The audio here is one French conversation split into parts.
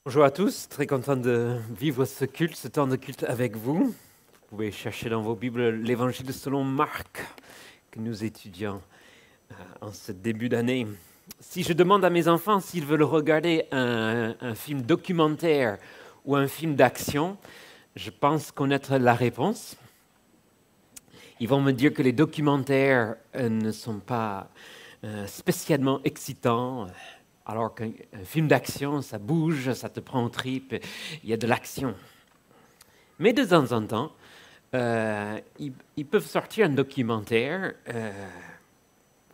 Bonjour à tous, très content de vivre ce culte, ce temps de culte avec vous. Vous pouvez chercher dans vos Bibles l'Évangile selon Marc que nous étudions en ce début d'année. Si je demande à mes enfants s'ils veulent regarder un film documentaire ou un film d'action, je pense connaître la réponse. Ils vont me dire que les documentaires ne sont pas spécialement excitants. Alors qu'un film d'action, ça bouge, ça te prend aux tripes, il y a de l'action. Mais de temps en temps, ils peuvent sortir un documentaire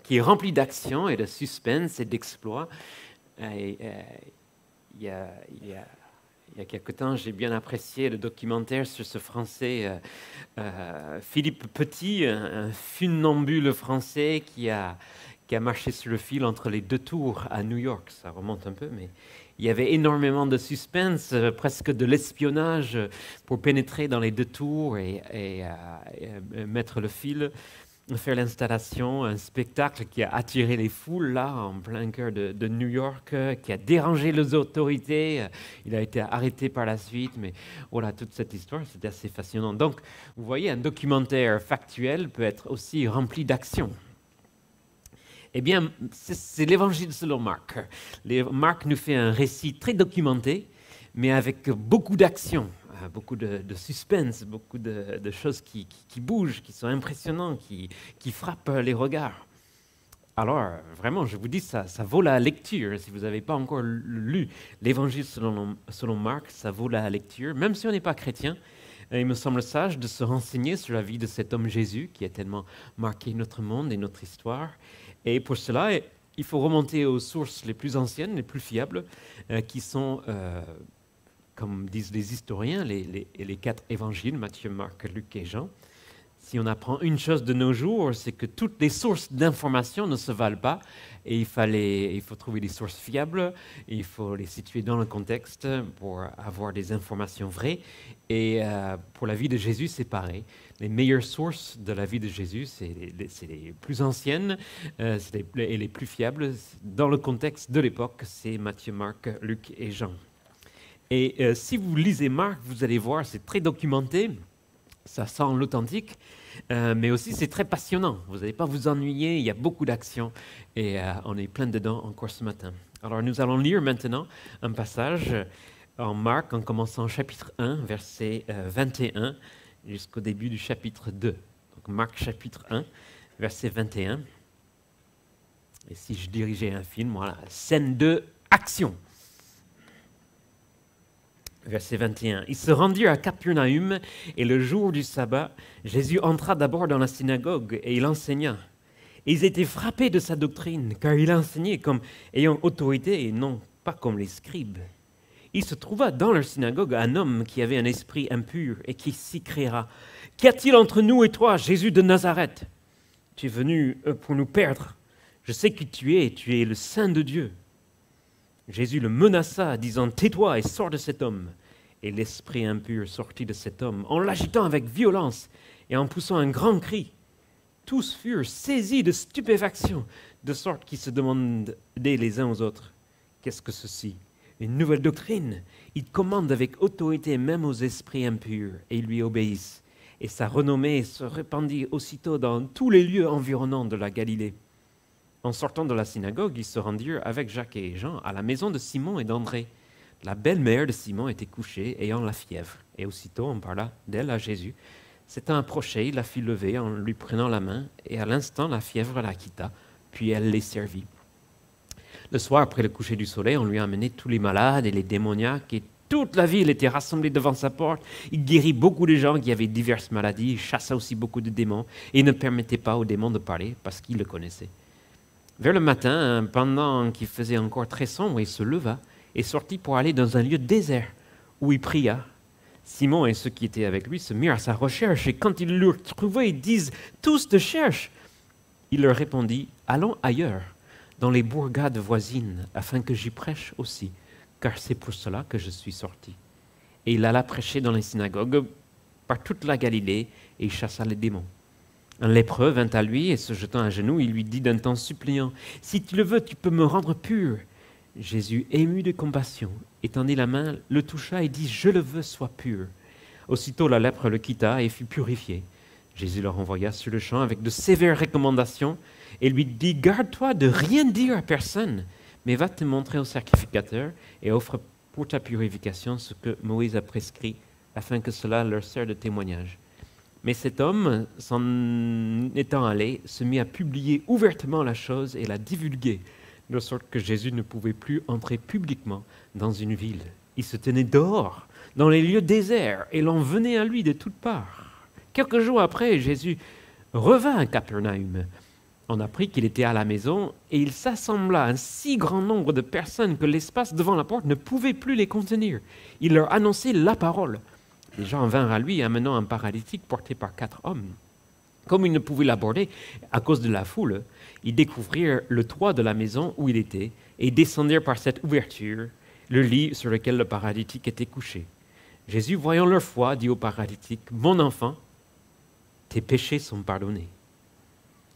qui est rempli d'action et de suspense et d'exploits. Il y a quelque temps, j'ai bien apprécié le documentaire sur ce Français, Philippe Petit, un funambule français qui a marché sur le fil entre les deux tours à New York. Ça remonte un peu, mais il y avait énormément de suspense, presque de l'espionnage pour pénétrer dans les deux tours et mettre le fil, faire l'installation, un spectacle qui a attiré les foules là, en plein cœur de New York, qui a dérangé les autorités. Il a été arrêté par la suite, mais voilà, toute cette histoire, c'était assez fascinant. Donc, vous voyez, un documentaire factuel peut être aussi rempli d'action. Eh bien, c'est l'Évangile selon Marc. Marc nous fait un récit très documenté, mais avec beaucoup d'action, beaucoup de suspense, beaucoup de choses qui bougent, qui sont impressionnantes, qui frappent les regards. Alors, vraiment, je vous dis, ça vaut la lecture. Si vous n'avez pas encore lu l'Évangile selon Marc, ça vaut la lecture. Même si on n'est pas chrétien, il me semble sage de se renseigner sur la vie de cet homme Jésus qui a tellement marqué notre monde et notre histoire. Et pour cela, il faut remonter aux sources les plus anciennes, les plus fiables, qui sont, comme disent les historiens, les quatre évangiles, Matthieu, Marc, Luc et Jean. Si on apprend une chose de nos jours, c'est que toutes les sources d'information ne se valent pas et il faut trouver des sources fiables, il faut les situer dans le contexte pour avoir des informations vraies. Et pour la vie de Jésus, c'est pareil. Les meilleures sources de la vie de Jésus, c'est les plus anciennes et les plus fiables. Dans le contexte de l'époque, c'est Matthieu, Marc, Luc et Jean. Et si vous lisez Marc, vous allez voir, c'est très documenté. Ça sent l'authentique, mais aussi c'est très passionnant. Vous n'allez pas vous ennuyer, il y a beaucoup d'action et on est plein dedans encore ce matin. Alors nous allons lire maintenant un passage en Marc en commençant chapitre 1, verset 21 jusqu'au début du chapitre 2. Donc Marc chapitre 1, verset 21. Et si je dirigeais un film, voilà, scène 2, action. Verset 21. Ils se rendirent à Capernaum et le jour du sabbat, Jésus entra d'abord dans la synagogue et il enseigna. Et ils étaient frappés de sa doctrine, car il enseignait comme ayant autorité et non pas comme les scribes. Il se trouva dans leur synagogue un homme qui avait un esprit impur et qui s'écriera « Qu'y a-t-il entre nous et toi, Jésus de Nazareth? Tu es venu pour nous perdre. Je sais qui tu es le Saint de Dieu. » Jésus le menaça, disant « Tais-toi et sors de cet homme. » Et l'esprit impur sortit de cet homme, en l'agitant avec violence et en poussant un grand cri. Tous furent saisis de stupéfaction, de sorte qu'ils se demandaient les uns aux autres « Qu'est-ce que ceci? Une nouvelle doctrine? Il commande avec autorité même aux esprits impurs, et ils lui obéissent. » Et sa renommée se répandit aussitôt dans tous les lieux environnants de la Galilée. En sortant de la synagogue, ils se rendirent avec Jacques et Jean à la maison de Simon et d'André. La belle-mère de Simon était couchée, ayant la fièvre. Et aussitôt, on parla d'elle à Jésus. S'étant approché, il la fit lever en lui prenant la main, et à l'instant, la fièvre la quitta, puis elle les servit. Le soir, après le coucher du soleil, on lui a amené tous les malades et les démoniaques, et toute la ville était rassemblée devant sa porte. Il guérit beaucoup de gens qui avaient diverses maladies, il chassa aussi beaucoup de démons, et il ne permettait pas aux démons de parler, parce qu'il le connaissait. Vers le matin, pendant qu'il faisait encore très sombre, il se leva et sortit pour aller dans un lieu désert où il pria. Simon et ceux qui étaient avec lui se mirent à sa recherche et quand ils l'eurent trouvé, ils disent « Tous te cherchent !» Il leur répondit « Allons ailleurs, dans les bourgades voisines, afin que j'y prêche aussi, car c'est pour cela que je suis sorti. » Et il alla prêcher dans les synagogues par toute la Galilée et il chassa les démons. Un lépreux vint à lui et se jetant à genoux, il lui dit d'un ton suppliant « Si tu le veux, tu peux me rendre pur. » Jésus, ému de compassion, étendit la main, le toucha et dit « Je le veux, sois pur ». Aussitôt la lèpre le quitta et fut purifié. Jésus le renvoya sur le champ avec de sévères recommandations et lui dit « Garde-toi de rien dire à personne, mais va te montrer au sacrificateur et offre pour ta purification ce que Moïse a prescrit, afin que cela leur serve de témoignage. » Mais cet homme, s'en étant allé, se mit à publier ouvertement la chose et la divulguer, de sorte que Jésus ne pouvait plus entrer publiquement dans une ville. Il se tenait dehors, dans les lieux déserts, et l'on venait à lui de toutes parts. Quelques jours après, Jésus revint à Capernaum. On apprit qu'il était à la maison, et il s'assembla un si grand nombre de personnes que l'espace devant la porte ne pouvait plus les contenir. Il leur annonçait la parole. Les gens vinrent à lui, amenant un paralytique porté par 4 hommes. Comme ils ne pouvaient l'aborder à cause de la foule, ils découvrirent le toit de la maison où il était et descendirent par cette ouverture le lit sur lequel le paralytique était couché. Jésus, voyant leur foi, dit au paralytique, « Mon enfant, tes péchés sont pardonnés. »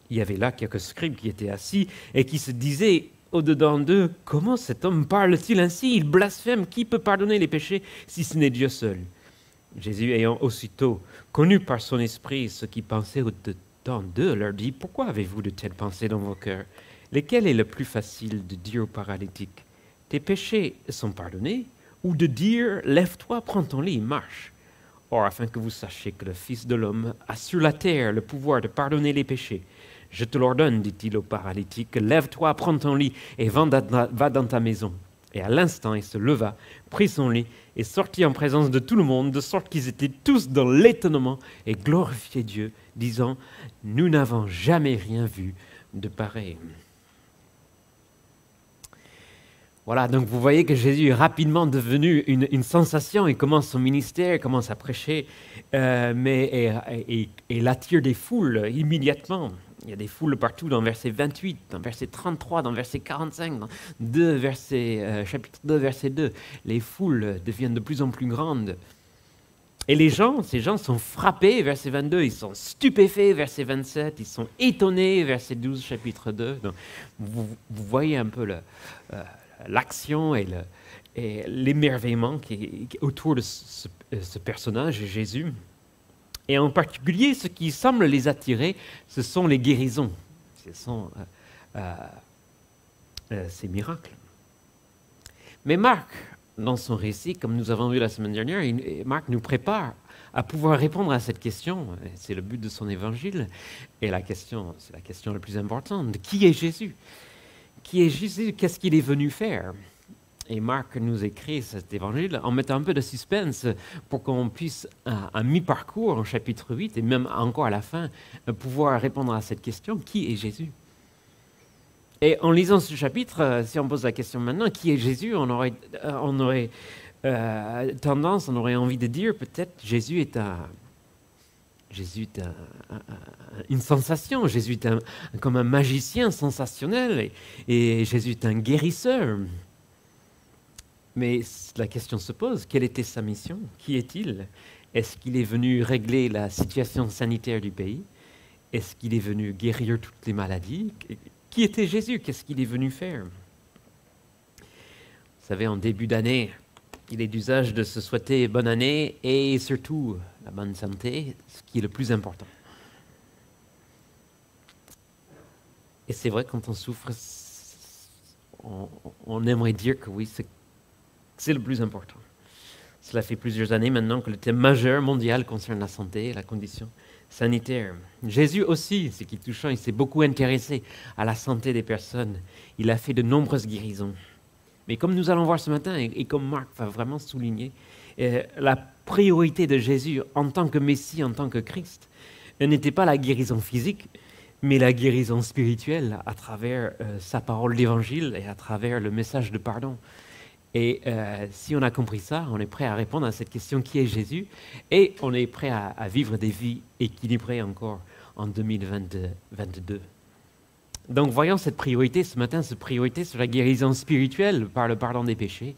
Il y avait là quelques scribes qui étaient assis et qui se disaient au-dedans d'eux, « Comment cet homme parle-t-il ainsi? Il blasphème. Qui peut pardonner les péchés si ce n'est Dieu seul ?» Jésus, ayant aussitôt connu par son esprit ce qu'ils pensaient au-dedans d'eux, leur dit, « Pourquoi avez-vous de telles pensées dans vos cœurs? Lequel est le plus facile de dire au paralytique, « Tes péchés sont pardonnés » ou de dire, « Lève-toi, prends ton lit, marche » Or, afin que vous sachiez que le Fils de l'homme a sur la terre le pouvoir de pardonner les péchés, je te l'ordonne, dit-il au paralytique, « Lève-toi, prends ton lit et va dans ta maison. » Et à l'instant, il se leva, prit son lit et sortit en présence de tout le monde, de sorte qu'ils étaient tous dans l'étonnement et glorifiaient Dieu, disant, « Nous n'avons jamais rien vu de pareil. » Voilà, donc vous voyez que Jésus est rapidement devenu une sensation. Il commence son ministère, il commence à prêcher, et il attire des foules immédiatement. Il y a des foules partout dans verset 28, dans verset 33, dans verset 45, dans chapitre 2, verset 2. Les foules deviennent de plus en plus grandes. Et ces gens sont frappés, verset 22, ils sont stupéfaits, verset 27, ils sont étonnés, verset 12, chapitre 2. Donc, vous voyez un peu l'action et l'émerveillement qui est autour de ce personnage, Jésus. Et en particulier, ce qui semble les attirer, ce sont les guérisons. Ce sont ces miracles. Mais Marc, dans son récit, comme nous avons vu la semaine dernière, Marc nous prépare à pouvoir répondre à cette question. C'est le but de son évangile. Et c'est la question la plus importante. Qui est Jésus? Qui est Jésus? Qu'est-ce qu'il est venu faire? Et Marc nous écrit cet évangile en mettant un peu de suspense pour qu'on puisse, à mi-parcours, en chapitre 8, et même encore à la fin, pouvoir répondre à cette question, qui est Jésus? Et en lisant ce chapitre, si on pose la question maintenant, qui est Jésus, on aurait tendance, on aurait envie de dire peut-être Jésus est une sensation, Jésus est comme un magicien sensationnel, et Jésus est un guérisseur. Mais la question se pose, quelle était sa mission? Qui est-il? Est-ce qu'il est venu régler la situation sanitaire du pays? Est-ce qu'il est venu guérir toutes les maladies? Qui était Jésus? Qu'est-ce qu'il est venu faire? Vous savez, en début d'année, il est d'usage de se souhaiter bonne année et surtout la bonne santé, ce qui est le plus important. Et c'est vrai, quand on souffre, on aimerait dire que oui, c'est le plus important. Cela fait plusieurs années maintenant que le thème majeur mondial concerne la santé et la condition sanitaire. Jésus aussi, ce qui est touchant, il s'est beaucoup intéressé à la santé des personnes. Il a fait de nombreuses guérisons. Mais comme nous allons voir ce matin, et comme Marc va vraiment souligner, la priorité de Jésus en tant que Messie, en tant que Christ, n'était pas la guérison physique, mais la guérison spirituelle à travers sa parole d'évangile et à travers le message de pardon. Et si on a compris ça, on est prêt à répondre à cette question qui est Jésus, et on est prêt à vivre des vies équilibrées encore en 2022. Donc voyons cette priorité ce matin, cette priorité sur la guérison spirituelle par le pardon des péchés.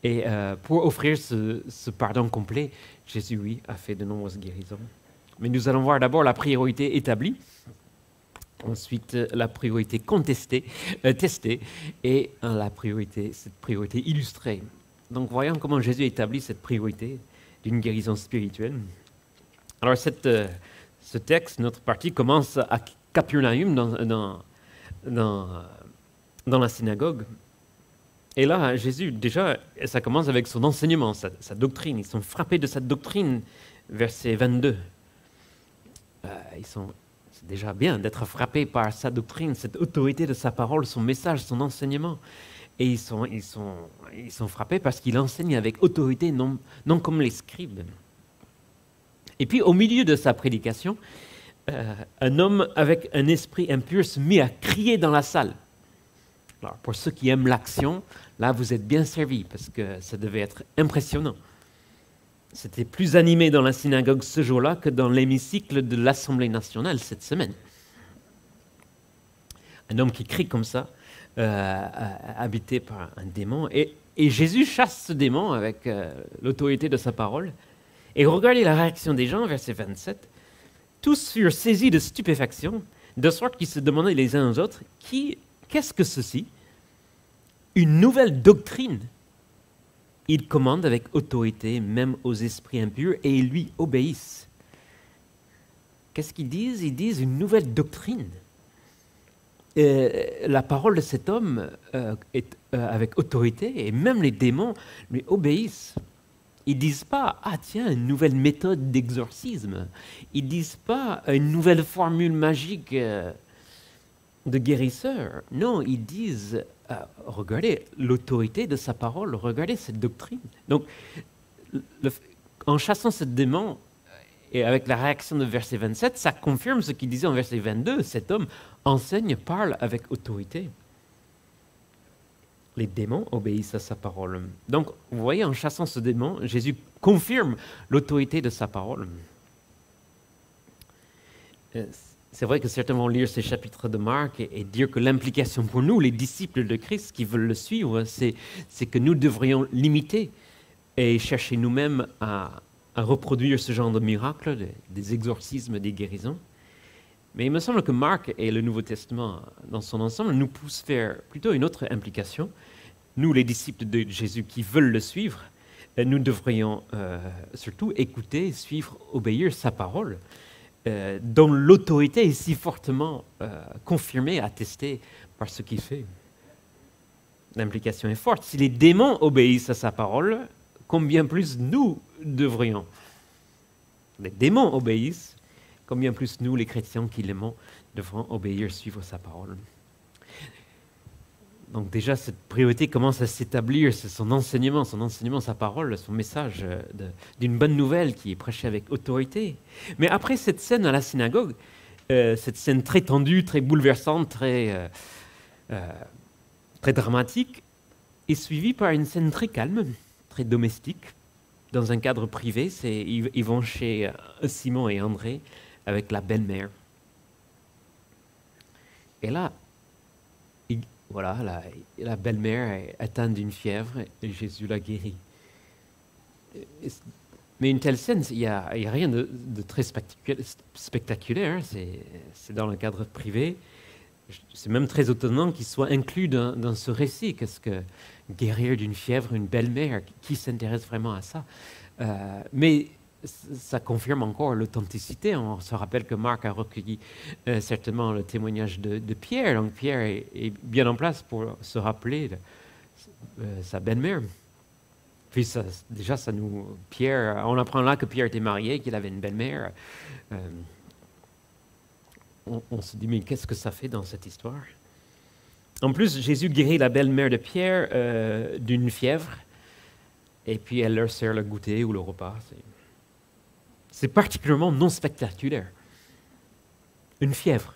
Et pour offrir ce pardon complet, Jésus, oui, a fait de nombreuses guérisons. Mais nous allons voir d'abord la priorité établie. Ensuite, la priorité contestée, testée, et cette priorité illustrée. Donc, voyons comment Jésus établit cette priorité d'une guérison spirituelle. Alors, ce texte, notre partie, commence à Capernaum, dans la synagogue. Et là, Jésus, déjà, ça commence avec son enseignement, sa doctrine. Ils sont frappés de sa doctrine, verset 22. C'est déjà bien d'être frappé par sa doctrine, cette autorité de sa parole, son message, son enseignement. Et ils sont frappés parce qu'il enseigne avec autorité, non comme les scribes. Et puis, au milieu de sa prédication, un homme avec un esprit impur se mit à crier dans la salle. Alors, pour ceux qui aiment l'action, là, vous êtes bien servis parce que ça devait être impressionnant. C'était plus animé dans la synagogue ce jour-là que dans l'hémicycle de l'Assemblée nationale cette semaine. Un homme qui crie comme ça, habité par un démon. Et Jésus chasse ce démon avec l'autorité de sa parole. Et regardez la réaction des gens, verset 27. Tous furent saisis de stupéfaction, de sorte qu'ils se demandaient les uns aux autres, qu'est-ce que ceci? Une nouvelle doctrine. Il commande avec autorité, même aux esprits impurs, et ils lui obéissent. Qu'est-ce qu'ils disent? Ils disent une nouvelle doctrine. La parole de cet homme est avec autorité, et même les démons lui obéissent. Ils ne disent pas « Ah tiens, une nouvelle méthode d'exorcisme ». Ils ne disent pas une nouvelle formule magique de guérisseur. Non, ils disent regardez l'autorité de sa parole, regardez cette doctrine. Donc, en chassant ce démon, et avec la réaction de verset 27, ça confirme ce qu'il disait en verset 22. Cet homme enseigne, parle avec autorité. Les démons obéissent à sa parole. Donc, vous voyez, en chassant ce démon, Jésus confirme l'autorité de sa parole. C'est vrai que certains vont lire ces chapitres de Marc et dire que l'implication pour nous, les disciples de Christ qui veulent le suivre, c'est que nous devrions l'imiter et chercher nous-mêmes à reproduire ce genre de miracles, des exorcismes, des guérisons. Mais il me semble que Marc et le Nouveau Testament, dans son ensemble, nous poussent faire plutôt une autre implication. Nous, les disciples de Jésus qui veulent le suivre, nous devrions surtout écouter, suivre, obéir sa parole, dont l'autorité est si fortement confirmée, attestée par ce qu'il fait. L'implication est forte. Si les démons obéissent à sa parole, combien plus nous devrions? Les démons obéissent, combien plus nous, les chrétiens qui l'aimons, devrons obéir, suivre sa parole. Donc déjà, cette priorité commence à s'établir, c'est son enseignement, sa parole, son message d'une bonne nouvelle qui est prêchée avec autorité. Mais après cette scène à la synagogue, cette scène très tendue, très bouleversante, très dramatique, est suivie par une scène très calme, très domestique, dans un cadre privé. Ils vont chez Simon et André avec la belle-mère. Et là, la belle-mère est atteinte d'une fièvre et Jésus la guérit. Mais une telle scène, il n'y a rien de très spectaculaire. Hein. C'est dans le cadre privé. C'est même très étonnant qu'il soit inclus dans ce récit. Qu'est-ce que guérir d'une fièvre, une belle-mère? Qui s'intéresse vraiment à ça? Mais ça confirme encore l'authenticité. On se rappelle que Marc a recueilli certainement le témoignage de Pierre. Donc Pierre est bien en place pour se rappeler sa belle-mère. Puis Pierre, on apprend là que Pierre était marié, qu'il avait une belle-mère. On se dit, mais qu'est-ce que ça fait dans cette histoire? En plus, Jésus guérit la belle-mère de Pierre d'une fièvre, et puis elle leur sert le goûter ou le repas. C'est particulièrement non spectaculaire. Une fièvre.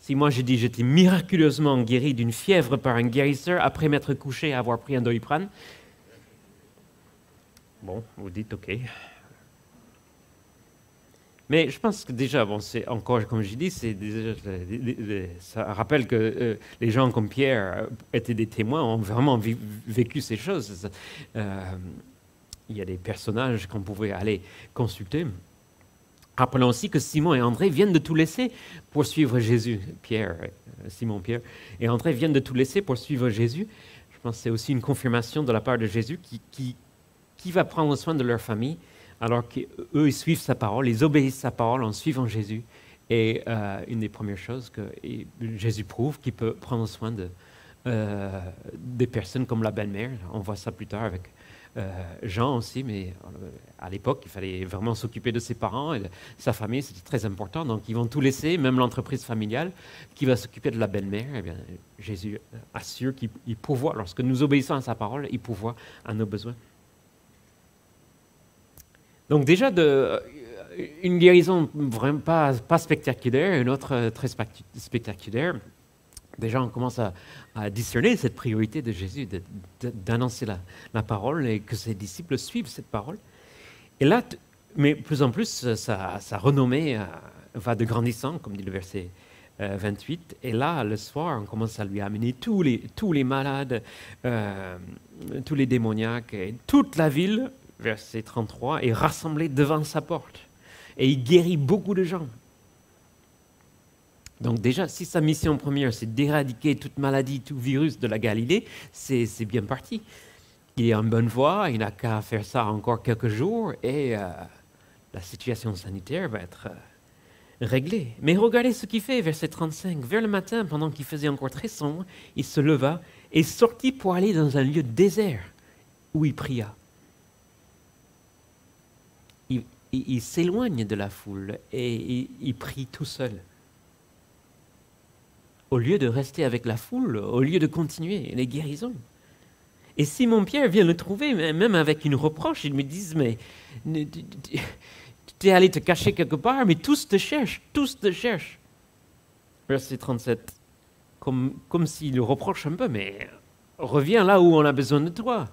Si moi j'ai dit j'étais miraculeusement guéri d'une fièvre par un guérisseur après m'être couché et avoir pris un Doliprane, bon, vous dites ok. Mais je pense que déjà, c'est encore, comme je dis, ça rappelle que les gens comme Pierre étaient des témoins, ont vraiment vécu ces choses. Il y a des personnages qu'on pouvait aller consulter. Rappelons aussi que Simon et André viennent de tout laisser pour suivre Jésus. Simon, Pierre et André viennent de tout laisser pour suivre Jésus. Je pense que c'est aussi une confirmation de la part de Jésus qui va prendre soin de leur famille alors qu'eux, ils suivent sa parole, ils obéissent sa parole en suivant Jésus. Et une des premières choses que Jésus prouve qu'il peut prendre soin des personnes comme la belle-mère. On voit ça plus tard avec Jean aussi, mais à l'époque, il fallait vraiment s'occuper de ses parents et de sa famille, c'était très important. Donc, ils vont tout laisser, même l'entreprise familiale qui va s'occuper de la belle-mère. Eh bien, Jésus assure qu'il pourvoit. Lorsque nous obéissons à sa parole, il pourvoit à nos besoins. Donc, déjà, une guérison vraiment pas spectaculaire, une autre très spectaculaire. Déjà, on commence à discerner cette priorité de Jésus, d'annoncer la parole et que ses disciples suivent cette parole. Et là, mais plus en plus, sa renommée va de grandissant, comme dit le verset 28. Et là, le soir, on commence à lui amener tous les malades, tous les démoniaques, et toute la ville, verset 33, est rassemblée devant sa porte. Et il guérit beaucoup de gens. Donc déjà, si sa mission première, c'est d'éradiquer toute maladie, tout virus de la Galilée, c'est bien parti. Il est en bonne voie, il n'a qu'à faire ça encore quelques jours et la situation sanitaire va être réglée. Mais regardez ce qu'il fait, verset 35. Vers le matin, pendant qu'il faisait encore très sombre, il se leva et sortit pour aller dans un lieu désert où il pria. Il s'éloigne de la foule et il prie tout seul. Au lieu de rester avec la foule, au lieu de continuer les guérisons. Et Simon-Pierre vient le trouver, même avec une reproche. Ils me disent, mais tu es allé te cacher quelque part, mais tous te cherchent, tous te cherchent. Verset 37, comme s'il le reproche un peu, mais reviens là où on a besoin de toi.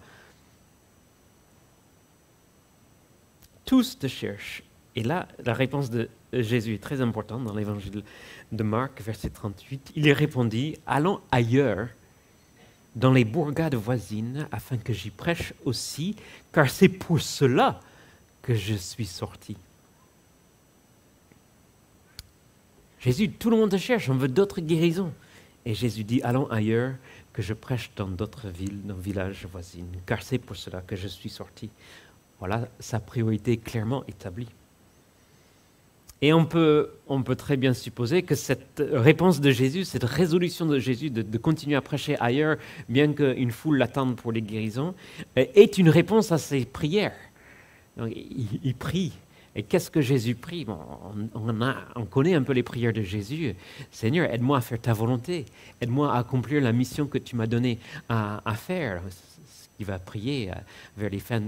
Tous te cherchent. Et là, la réponse de Jésus est très importante dans l'évangile de Marc, verset 38. Il répondit, allons ailleurs, dans les bourgades voisines, afin que j'y prêche aussi, car c'est pour cela que je suis sorti. Jésus, tout le monde te cherche, on veut d'autres guérisons. Et Jésus dit, allons ailleurs, que je prêche dans d'autres villes, dans villages voisines, car c'est pour cela que je suis sorti. Voilà sa priorité clairement établie. Et on peut très bien supposer que cette réponse de Jésus, cette résolution de Jésus de continuer à prêcher ailleurs, bien qu'une foule l'attende pour les guérisons, est une réponse à ses prières. Donc, il prie. Et qu'est-ce que Jésus prie? Bon, on connaît un peu les prières de Jésus. Seigneur, aide-moi à faire ta volonté. Aide-moi à accomplir la mission que tu m'as donnée à faire. Il va prier vers les fins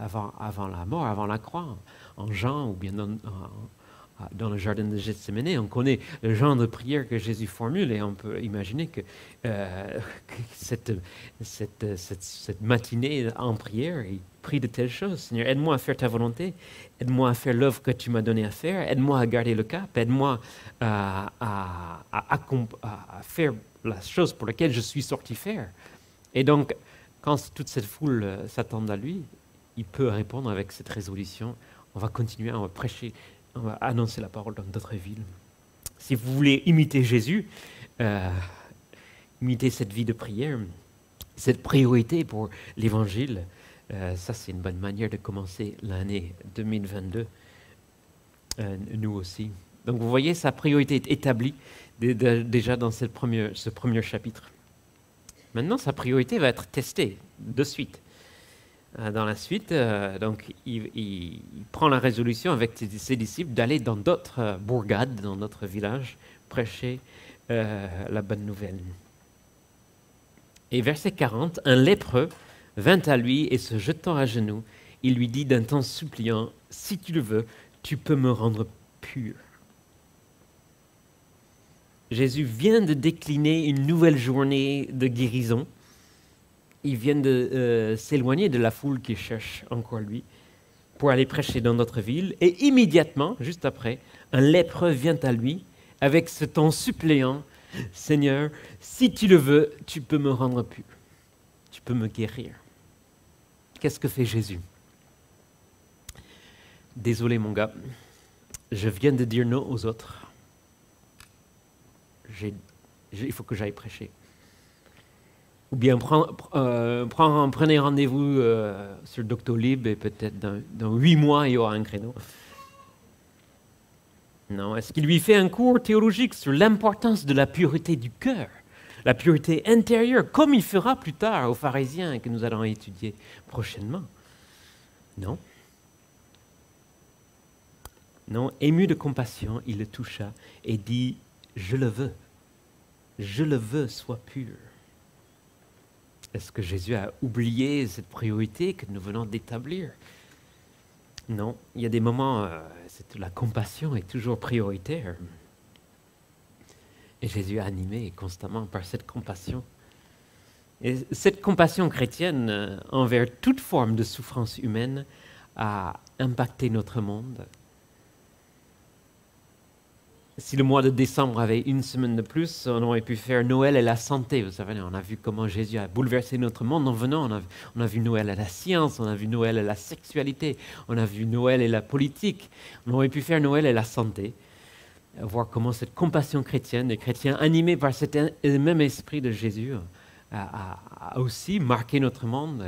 avant la mort, avant la croix, en Jean ou bien dans le jardin de Gethsémane. On connaît le genre de prière que Jésus formule et on peut imaginer que cette matinée en prière, il prie de telles choses. Seigneur, aide-moi à faire ta volonté, aide-moi à faire l'œuvre que tu m'as donné à faire, aide-moi à garder le cap, aide-moi à faire la chose pour laquelle je suis sorti faire. Et donc, quand toute cette foule s'attend à lui, il peut répondre avec cette résolution. On va continuer, on va prêcher, on va annoncer la parole dans d'autres villes. Si vous voulez imiter Jésus, imiter cette vie de prière, cette priorité pour l'Évangile, ça c'est une bonne manière de commencer l'année 2022, nous aussi. Donc vous voyez, sa priorité est établie déjà dans ce premier chapitre. Maintenant, sa priorité va être testée de suite. Dans la suite, donc, il prend la résolution avec ses disciples d'aller dans d'autres bourgades, dans d'autres villages, prêcher la bonne nouvelle. Et verset 40, un lépreux vint à lui et se jetant à genoux, il lui dit d'un ton suppliant, « Si tu le veux, tu peux me rendre pur. » Jésus vient de décliner une nouvelle journée de guérison. Il vient de s'éloigner de la foule qui cherche encore lui pour aller prêcher dans notre ville. Et immédiatement, juste après, un lépreux vient à lui avec ce ton suppléant. « Seigneur, si tu le veux, tu peux me rendre pur. Tu peux me guérir. » Qu'est-ce que fait Jésus? Désolé mon gars, je viens de dire non aux autres. Il faut que j'aille prêcher. Ou bien prenez rendez-vous sur Doctolib et peut-être dans 8 mois, il y aura un créneau. Non, est-ce qu'il lui fait un cours théologique sur l'importance de la pureté du cœur, la pureté intérieure, comme il fera plus tard aux pharisiens que nous allons étudier prochainement? Non. Non, ému de compassion, il le toucha et dit « Je le veux, sois pur ». Est-ce que Jésus a oublié cette priorité que nous venons d'établir? Non, il y a des moments, la compassion est toujours prioritaire. Et Jésus est animé constamment par cette compassion. Et cette compassion chrétienne envers toute forme de souffrance humaine a impacté notre monde. Si le mois de décembre avait une semaine de plus, on aurait pu faire Noël et la santé. Vous savez, on a vu comment Jésus a bouleversé notre monde en venant. On a vu Noël et la science, on a vu Noël et la sexualité, on a vu Noël et la politique. On aurait pu faire Noël et la santé. Voir comment cette compassion chrétienne, les chrétiens animés par cet même esprit de Jésus, a aussi marqué notre monde.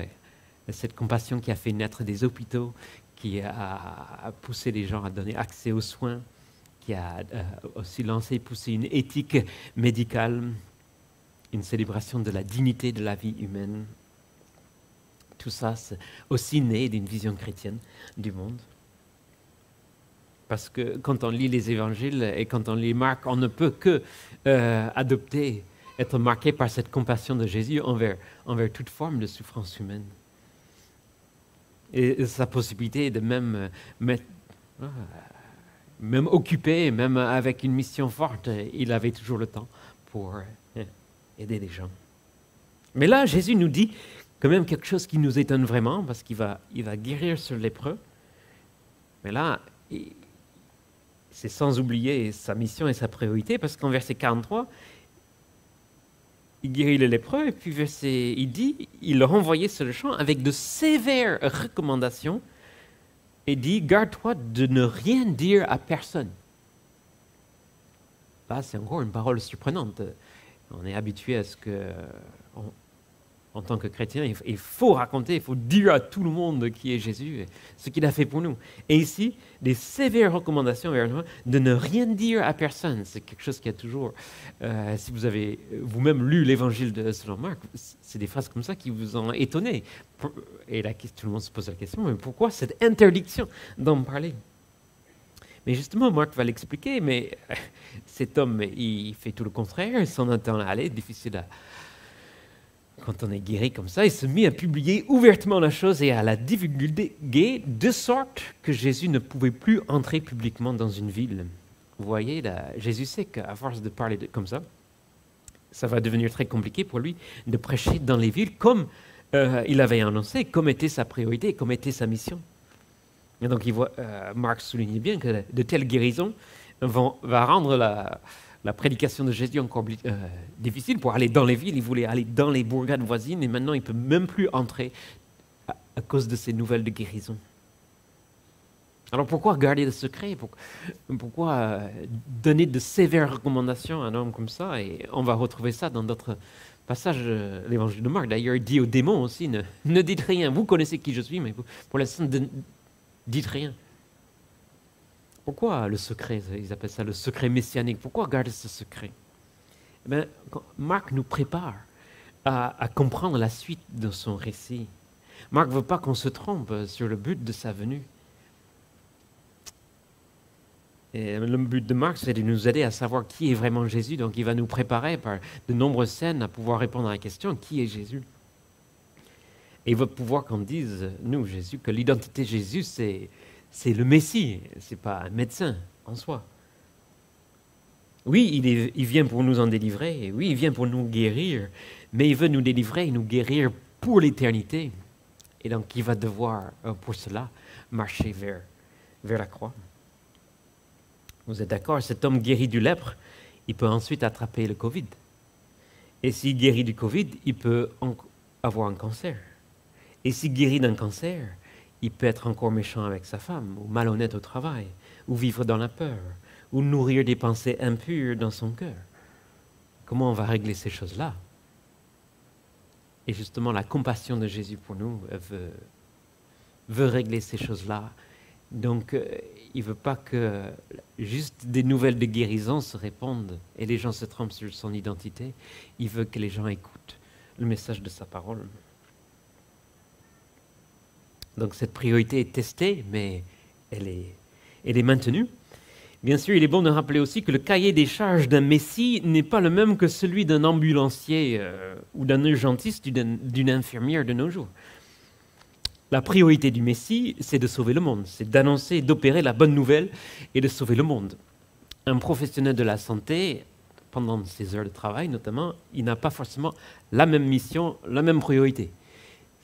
Et cette compassion qui a fait naître des hôpitaux, qui a poussé les gens à donner accès aux soins, qui a aussi poussé une éthique médicale, une célébration de la dignité de la vie humaine. Tout ça, c'est aussi né d'une vision chrétienne du monde. Parce que quand on lit les évangiles et quand on les marque, on ne peut que être marqué par cette compassion de Jésus envers toute forme de souffrance humaine. Et sa possibilité de même occupé, même avec une mission forte, il avait toujours le temps pour aider les gens. Mais là, Jésus nous dit quand même quelque chose qui nous étonne vraiment, parce qu'il va guérir ce lépreux. Mais là, c'est sans oublier sa mission et sa priorité, parce qu'en verset 43, il guérit le lépreux, et puis il le renvoyait sur le champ avec de sévères recommandations, et dit, garde-toi de ne rien dire à personne. Là, c'est encore une parole surprenante. On est habitué à ce que, en tant que chrétien, il faut raconter, il faut dire à tout le monde qui est Jésus, ce qu'il a fait pour nous. Et ici, des sévères recommandations vers nous, de ne rien dire à personne. C'est quelque chose qui a toujours, si vous avez vous-même lu l'évangile de selon Marc, c'est des phrases comme ça qui vous ont étonné. Et tout le monde se pose la question, mais pourquoi cette interdiction d'en parler? Mais justement, Marc va l'expliquer, mais cet homme, il fait tout le contraire, son temps allait, difficile à... Quand on est guéri comme ça, il se mit à publier ouvertement la chose et à la divulguer, de sorte que Jésus ne pouvait plus entrer publiquement dans une ville. Vous voyez, là, Jésus sait qu'à force de parler comme ça va devenir très compliqué pour lui de prêcher dans les villes comme il avait annoncé, comme était sa priorité, comme était sa mission. Et donc, Marc souligne bien que de telles guérisons va rendre la prédication de Jésus encore difficile. Pour aller dans les villes, il voulait aller dans les bourgades voisines et maintenant il ne peut même plus entrer à cause de ces nouvelles de guérison. Alors pourquoi garder le secret? Pourquoi donner de sévères recommandations à un homme comme ça? Et on va retrouver ça dans d'autres passages de l'évangile de Marc. D'ailleurs, il dit aux démons aussi, ne dites rien. Vous connaissez qui je suis, mais pour l'instant, dites rien. Pourquoi le secret? Ils appellent ça le secret messianique. Pourquoi garder ce secret? Eh bien, Marc nous prépare à comprendre la suite de son récit. Marc ne veut pas qu'on se trompe sur le but de sa venue. Et le but de Marc, c'est de nous aider à savoir qui est vraiment Jésus. Donc, il va nous préparer par de nombreuses scènes à pouvoir répondre à la question, qui est Jésus? Et il va pouvoir qu'on dise, nous, Jésus, que l'identité de Jésus, c'est le Messie, ce n'est pas un médecin en soi. Oui, il vient pour nous en délivrer, oui, il vient pour nous guérir, mais il veut nous délivrer et nous guérir pour l'éternité. Et donc, il va devoir, pour cela, marcher vers la croix. Vous êtes d'accord? Cet homme guéri du lèpre, il peut ensuite attraper le Covid. Et s'il guérit du Covid, il peut avoir un cancer. Et s'il guérit d'un cancer, il peut être encore méchant avec sa femme, ou malhonnête au travail, ou vivre dans la peur, ou nourrir des pensées impures dans son cœur. Comment on va régler ces choses-là? Et justement, la compassion de Jésus pour nous veut régler ces choses-là. Donc, il ne veut pas que juste des nouvelles de guérison se répandent et les gens se trompent sur son identité. Il veut que les gens écoutent le message de sa parole. Donc, cette priorité est testée, mais elle est maintenue. Bien sûr, il est bon de rappeler aussi que le cahier des charges d'un Messie n'est pas le même que celui d'un ambulancier ou d'un urgentiste, d'une infirmière de nos jours. La priorité du Messie, c'est de sauver le monde, c'est d'annoncer et d'opérer la bonne nouvelle et de sauver le monde. Un professionnel de la santé, pendant ses heures de travail notamment, il n'a pas forcément la même mission, la même priorité.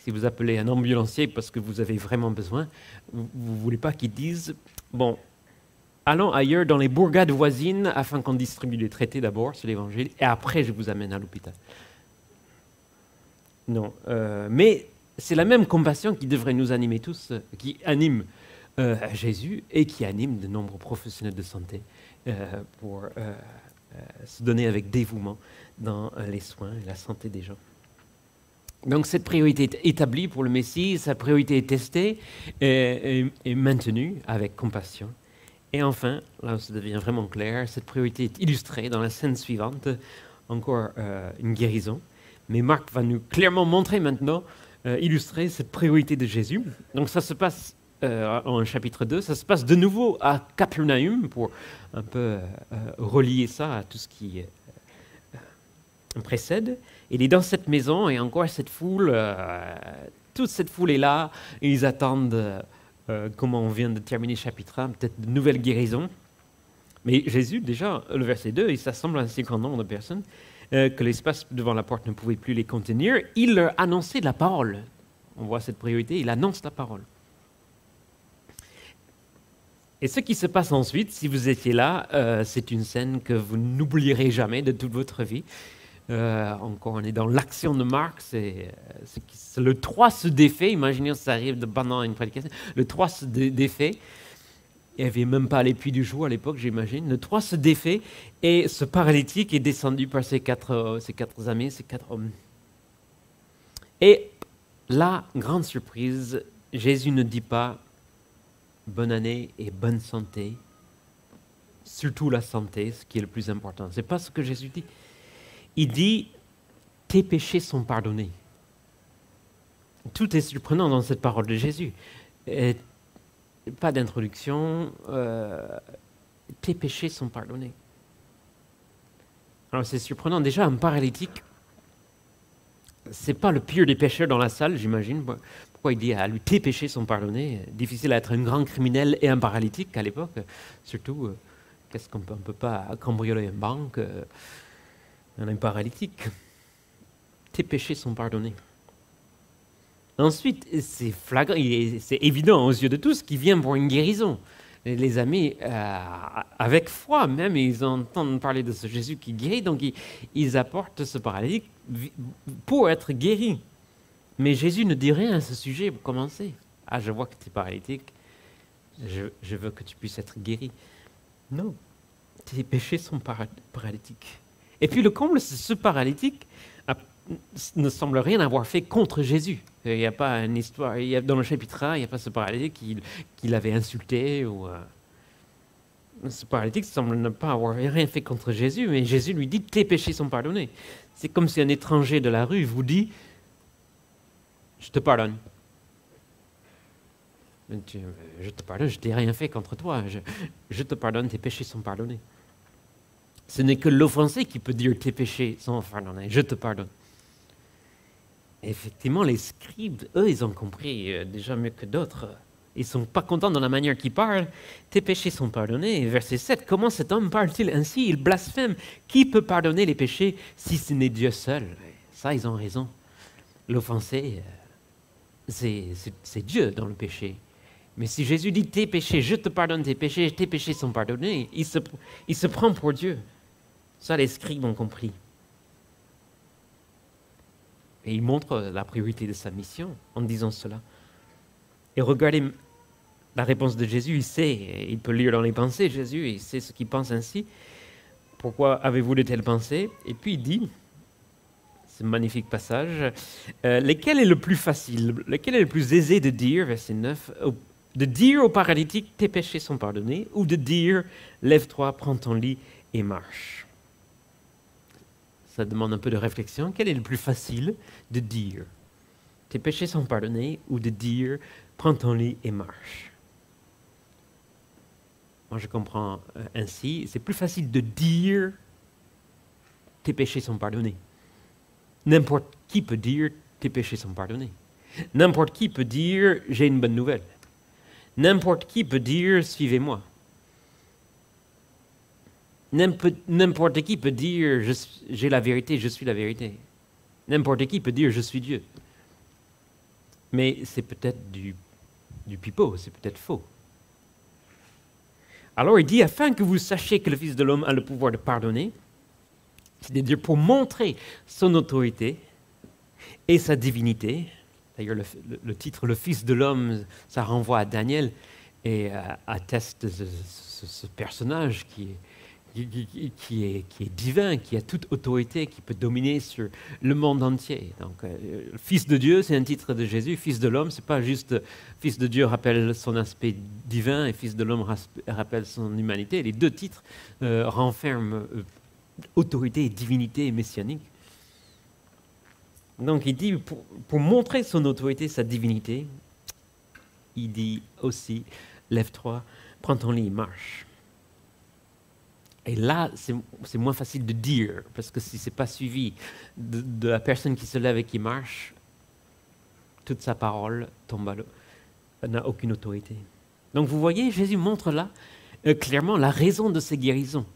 Si vous appelez un ambulancier parce que vous avez vraiment besoin, vous ne voulez pas qu'il dise « Bon, allons ailleurs dans les bourgades voisines afin qu'on distribue des traités d'abord sur l'Évangile et après je vous amène à l'hôpital. » Non, mais c'est la même compassion qui devrait nous animer tous, qui anime Jésus et qui anime de nombreux professionnels de santé pour se donner avec dévouement dans les soins et la santé des gens. Donc cette priorité est établie pour le Messie, sa priorité est testée et maintenue avec compassion. Et enfin, là où ça devient vraiment clair, cette priorité est illustrée dans la scène suivante, encore une guérison. Mais Marc va nous clairement montrer maintenant, illustrer cette priorité de Jésus. Donc ça se passe en chapitre 2, ça se passe de nouveau à Capernaum, pour un peu relier ça à tout ce qui précède. Il est dans cette maison et encore cette foule, toute cette foule est là, et ils attendent... comme on vient de terminer chapitre 1, peut-être de nouvelles guérisons. Mais Jésus, déjà, le verset 2, il s'assemble à un si grand nombre de personnes que l'espace devant la porte ne pouvait plus les contenir. Il leur annonçait la parole. On voit cette priorité, il annonce la parole. Et ce qui se passe ensuite, si vous étiez là, c'est une scène que vous n'oublierez jamais de toute votre vie. Encore, on est dans l'action de Marc, c'est le 3 se défait, imaginez si ça arrive pendant une prédication, le 3 se défait, il n'y avait même pas les puits du jour à l'époque, j'imagine, le 3 se défait, et ce paralytique est descendu par ces quatre amis, ces 4 hommes. Et là, grande surprise, Jésus ne dit pas « bonne année et bonne santé », surtout la santé, ce qui est le plus important. Ce n'est pas ce que Jésus dit. Il dit « tes péchés sont pardonnés ». Tout est surprenant dans cette parole de Jésus. Et pas d'introduction, tes péchés sont pardonnés. Alors c'est surprenant, déjà un paralytique, c'est pas le pire des pécheurs dans la salle, j'imagine. Pourquoi il dit à lui, tes péchés sont pardonnés? Difficile à être un grand criminel et un paralytique à l'époque, surtout, qu'est-ce qu'on peut pas cambrioler une banque un paralytique. Tes péchés sont pardonnés. Ensuite, c'est flagrant, c'est évident aux yeux de tous qu'il vient pour une guérison. Les amis, avec foi même, ils entendent parler de ce Jésus qui guérit, donc ils apportent ce paralytique pour être guéri. Mais Jésus ne dit rien à ce sujet pour commencer. Ah, je vois que tu es paralytique, je veux que tu puisses être guéri. Non, tes péchés sont paralytiques. Et puis le comble, c'est ce paralytique ne semble rien avoir fait contre Jésus. Il n'y a pas une histoire, dans le chapitre 1, il n'y a pas ce paralytique qu'il avait insulté. Ce paralytique semble ne pas avoir rien fait contre Jésus, mais Jésus lui dit « tes péchés sont pardonnés ». C'est comme si un étranger de la rue vous dit « je te pardonne ». Je te pardonne, je n'ai rien fait contre toi, je te pardonne, tes péchés sont pardonnés. Ce n'est que l'offensé qui peut dire tes péchés sont pardonnés, je te pardonne. Et effectivement, les scribes, eux, ils ont compris déjà mieux que d'autres. Ils ne sont pas contents de la manière qu'ils parlent. Tes péchés sont pardonnés. Verset 7, comment cet homme parle-t-il ainsi? Il blasphème. Qui peut pardonner les péchés si ce n'est Dieu seul? Ça, ils ont raison. L'offensé, c'est Dieu dans le péché. Mais si Jésus dit tes péchés, je te pardonne tes péchés sont pardonnés, il se prend pour Dieu. Ça, les scribes ont compris. Et il montre la priorité de sa mission en disant cela. Et regardez la réponse de Jésus, il sait, il peut lire dans les pensées, Jésus, il sait ce qu'il pense ainsi. Pourquoi avez-vous de telles pensées? Et puis il dit, ce magnifique passage, lequel est le plus facile, lequel est le plus aisé de dire, verset 9, de dire au paralytique, tes péchés sont pardonnés, ou de dire, lève-toi, prends ton lit et marche. Ça demande un peu de réflexion. Quel est le plus facile de dire, tes péchés sont pardonnés, ou de dire, prends ton lit et marche? Moi, je comprends ainsi, c'est plus facile de dire, tes péchés sont pardonnés. N'importe qui peut dire, tes péchés sont pardonnés. N'importe qui peut dire, j'ai une bonne nouvelle. N'importe qui peut dire, suivez-moi. N'importe qui peut dire, j'ai la vérité, je suis la vérité. N'importe qui peut dire, je suis Dieu. Mais c'est peut-être du pipeau, c'est peut-être faux. Alors il dit, afin que vous sachiez que le Fils de l'homme a le pouvoir de pardonner, c'est-à-dire pour montrer son autorité et sa divinité. D'ailleurs, le titre « Le Fils de l'homme », ça renvoie à Daniel et atteste ce personnage qui est divin, qui a toute autorité, qui peut dominer sur le monde entier. Donc, Fils de Dieu, c'est un titre de Jésus. Fils de l'homme, c'est pas juste Fils de Dieu rappelle son aspect divin et Fils de l'homme rappelle son humanité. Les deux titres renferment autorité et divinité messianique. Donc il dit, pour montrer son autorité, sa divinité, il dit aussi, lève-toi, prends ton lit et marche. Et là, c'est moins facile de dire, parce que si ce n'est pas suivi de la personne qui se lève et qui marche, toute sa parole tombe à l'eau, n'a aucune autorité. Donc vous voyez, Jésus montre là clairement la raison de ces guérisons.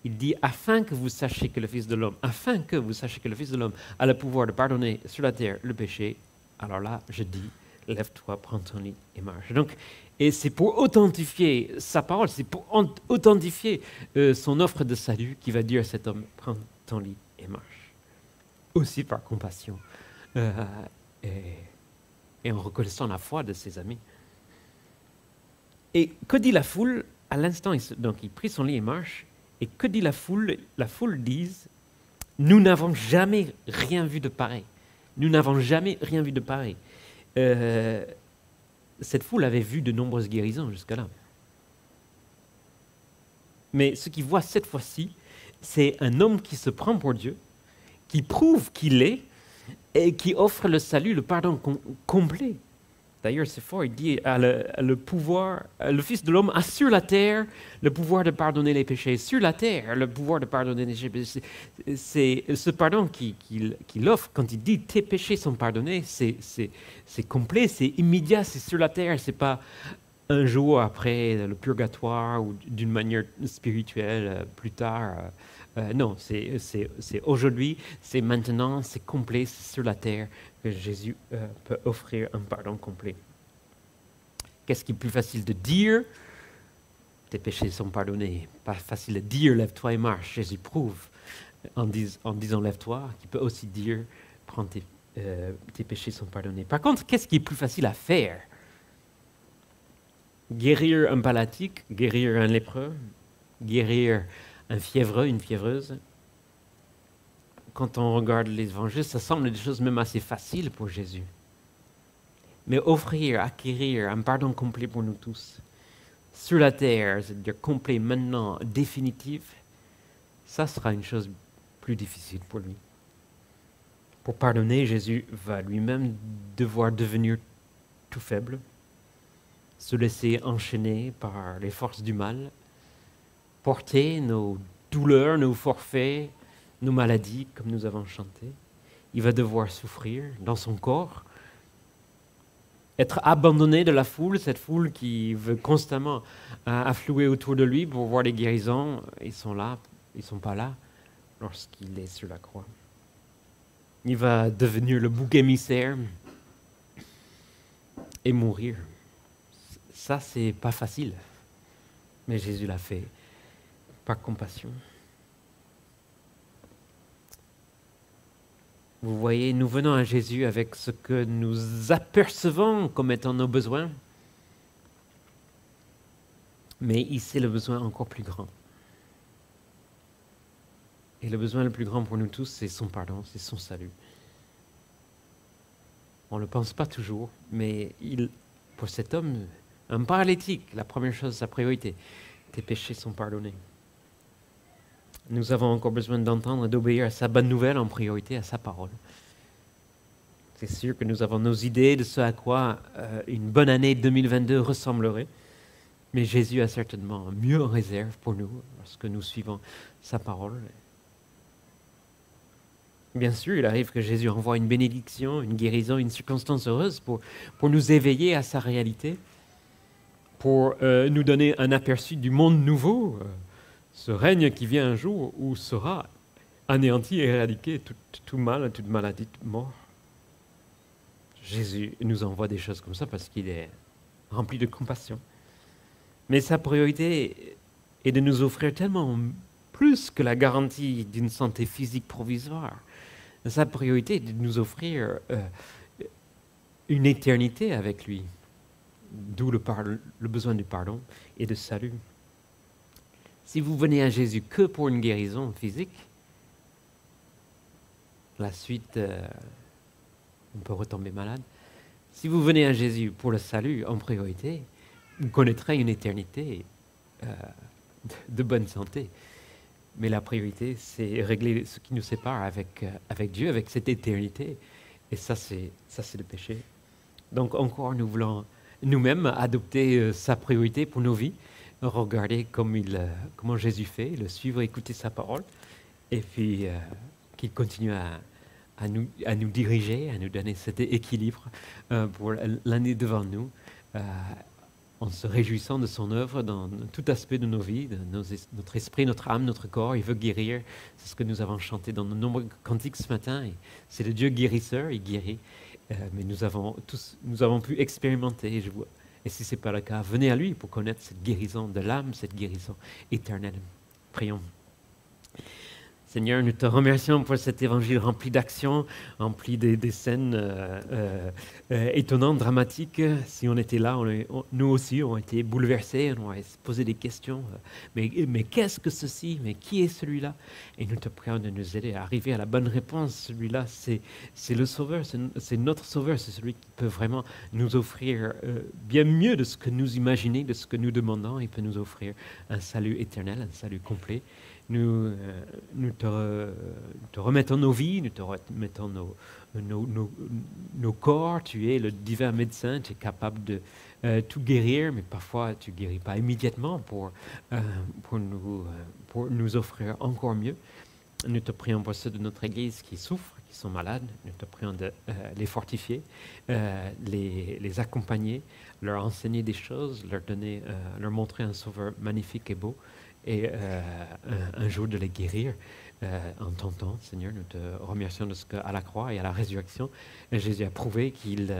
Il dit, afin que vous sachiez que le Fils de l'homme, afin que vous sachiez que le Fils de l'homme a le pouvoir de pardonner sur la terre le péché, alors là, je dis, lève-toi, prends ton lit et marche. Donc, et c'est pour authentifier sa parole, c'est pour authentifier son offre de salut qui va dire à cet homme, prends ton lit et marche. Aussi par compassion et en reconnaissant la foi de ses amis. Et que dit la foule? À l'instant, donc il prit son lit et marche. Et que dit la foule? La foule dit, nous n'avons jamais rien vu de pareil. Nous n'avons jamais rien vu de pareil. Cette foule avait vu de nombreuses guérisons jusqu'à là. Mais ce qu'ils voient cette fois-ci, c'est un homme qui se prend pour Dieu, qui prouve qu'il est, et qui offre le salut, le pardon complet. D'ailleurs, c'est fort, il dit, le pouvoir, le Fils de l'homme a sur la terre le pouvoir de pardonner les péchés. Sur la terre, le pouvoir de pardonner les péchés. C'est ce pardon qu'il offre, quand il dit « tes péchés sont pardonnés », c'est complet, c'est immédiat, c'est sur la terre, c'est pas un jour après le purgatoire ou d'une manière spirituelle plus tard. Non, c'est aujourd'hui, c'est maintenant, c'est complet, c'est sur la terre que Jésus peut offrir un pardon complet. Qu'est-ce qui est plus facile de dire? Tes péchés sont pardonnés. Pas facile de dire, lève-toi et marche. Jésus prouve en disant lève-toi, qu'il peut aussi dire, prends tes péchés sont pardonnés. Par contre, qu'est-ce qui est plus facile à faire? Guérir un paralytique, guérir un lépreux, guérir un fiévreux, une fiévreuse. Quand on regarde les évangiles, ça semble des choses même assez faciles pour Jésus. Mais offrir, acquérir un pardon complet pour nous tous, sur la terre, c'est-à-dire complet maintenant, définitif, ça sera une chose plus difficile pour lui. Pour pardonner, Jésus va lui-même devoir devenir tout faible, se laisser enchaîner par les forces du mal, porter nos douleurs, nos forfaits, nos maladies, comme nous avons chanté. Il va devoir souffrir dans son corps, être abandonné de la foule, cette foule qui veut constamment affluer autour de lui pour voir les guérisons. Ils sont là, ils ne sont pas là lorsqu'il est sur la croix. Il va devenir le bouc émissaire et mourir. Ça, c'est pas facile, mais Jésus l'a fait par compassion. Vous voyez, nous venons à Jésus avec ce que nous apercevons comme étant nos besoins, Mais il sait le besoin encore plus grand. Et le besoin le plus grand pour nous tous, c'est son pardon, c'est son salut. On ne le pense pas toujours, mais pour cet homme, un paralytique, la première chose, sa priorité, tes péchés sont pardonnés. Nous avons encore besoin d'entendre et d'obéir à sa bonne nouvelle en priorité, à sa parole. C'est sûr que nous avons nos idées de ce à quoi une bonne année 2022 ressemblerait, mais Jésus a certainement mieux en réserve pour nous lorsque nous suivons sa parole. Bien sûr, il arrive que Jésus envoie une bénédiction, une guérison, une circonstance heureuse pour nous éveiller à sa réalité, pour nous donner un aperçu du monde nouveau, ce règne qui vient un jour où sera anéanti et éradiqué tout mal, toute maladie, toute mort. Jésus nous envoie des choses comme ça parce qu'il est rempli de compassion. Mais sa priorité est de nous offrir tellement plus que la garantie d'une santé physique provisoire. Sa priorité est de nous offrir une éternité avec lui, d'où le besoin du pardon et de salut. Si vous venez à Jésus que pour une guérison physique, la suite, on peut retomber malade. Si vous venez à Jésus pour le salut en priorité, vous connaîtrez une éternité de bonne santé. Mais la priorité, c'est régler ce qui nous sépare avec Dieu, avec cette éternité. Et ça, c'est le péché. Donc encore, nous voulons nous-mêmes adopter sa priorité pour nos vies, regarder comment Jésus fait, le suivre, écouter sa parole, et puis qu'il continue à nous diriger, à nous donner cet équilibre pour l'année devant nous, en se réjouissant de son œuvre dans tout aspect de nos vies, de notre esprit, notre âme, notre corps. Il veut guérir. C'est ce que nous avons chanté dans de nombreux cantiques ce matin. Et c'est le Dieu guérisseur, il guérit. Mais nous avons pu expérimenter, et si ce n'est pas le cas, venez à lui pour connaître cette guérison de l'âme, cette guérison éternelle. Prions. Seigneur, nous te remercions pour cet évangile rempli d'actions, rempli des scènes étonnantes, dramatiques. Si on était là, nous aussi, on a été bouleversés, on a posé des questions. Mais qu'est-ce que ceci? Mais qui est celui-là? Et nous te prions de nous aider à arriver à la bonne réponse. Celui-là, c'est le Sauveur, c'est notre Sauveur, c'est celui qui peut vraiment nous offrir bien mieux de ce que nous imaginons, de ce que nous demandons. Il peut nous offrir un salut éternel, un salut complet. Nous te remettons nos vies, nous te remettons nos corps. Tu es le divin médecin, tu es capable de tout guérir, mais parfois tu ne guéris pas immédiatement pour nous offrir encore mieux. Nous te prions pour ceux de notre Église qui souffrent, qui sont malades. Nous te prions de les fortifier, les accompagner, leur enseigner des choses, leur montrer un sauveur magnifique et beau. Et un jour de les guérir en ton temps, Seigneur. Nous te remercions de ce qu'à la croix et à la résurrection, Jésus a prouvé qu'il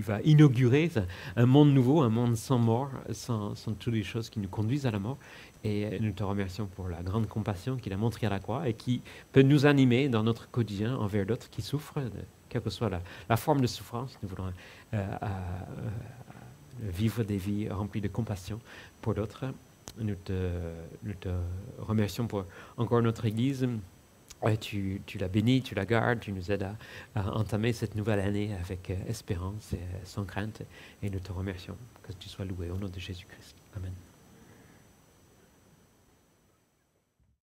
va inaugurer un monde nouveau, un monde sans mort, sans toutes les choses qui nous conduisent à la mort. Et nous te remercions pour la grande compassion qu'il a montrée à la croix et qui peut nous animer dans notre quotidien envers d'autres qui souffrent, quelle que soit la forme de souffrance. Nous voulons vivre des vies remplies de compassion pour d'autres. Nous te remercions pour encore notre Église. Tu la bénis, tu la gardes, tu nous aides à entamer cette nouvelle année avec espérance et sans crainte. Et nous te remercions. Que tu sois loué au nom de Jésus-Christ. Amen.